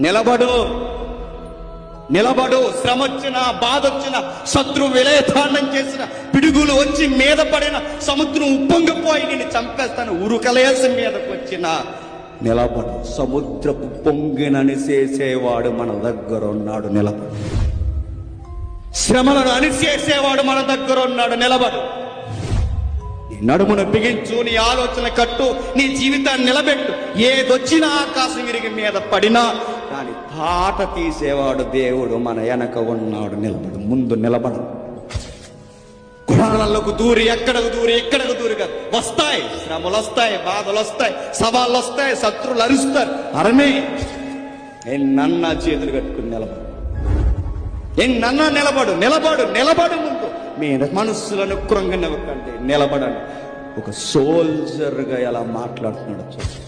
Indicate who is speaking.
Speaker 1: నిలబడు, నిలబడు. శ్రమ వచ్చిన, బాధ వచ్చిన, శత్రు విలయతాండం చేసిన, పిడుగులు వచ్చి మీద పడిన, సముద్రం ఉప్పొంగిపోయి నేను చంపేస్తాను ఉరుకలేసి మీదకు వచ్చిన నిలబడు. సముద్రపు పొంగినని చేసేవాడు మన దగ్గర ఉన్నాడు, నిలబడు. శ్రమలను అణిచేసేవాడు మన దగ్గర ఉన్నాడు, నిలబడు. నీ నడుమును బిగించు, నీ ఆలోచన కట్టు, నీ జీవితాన్ని నిలబెట్టు. ఏదొచ్చినా ఆకాశం విరిగి మీద పడినా దాని తాట తీసేవాడు దేవుడు మన వెనక ఉన్నాడు, నిలబడు. ముందు నిలబడు. గుడారాలకు దూరి, ఎక్కడకు దూరి, ఎక్కడకు దూరిగా వస్తాయి శ్రమలు, వస్తాయి బాధలు, వస్తాయి సవాళ్ళు, వస్తాయి శత్రువులు అరుస్తారు. అరనే ఎన్నన్నా చేతులు కట్టుకుని నిలబడు. ఎన్నన్నా నిలబడు, నిలబడు, నిలబడు. ముందు మీ మనస్సులను కృంగనివ్వకండి, నిలబడండి. ఒక సోల్జర్గా ఎలా మాట్లాడుతున్నాడు చూడండి.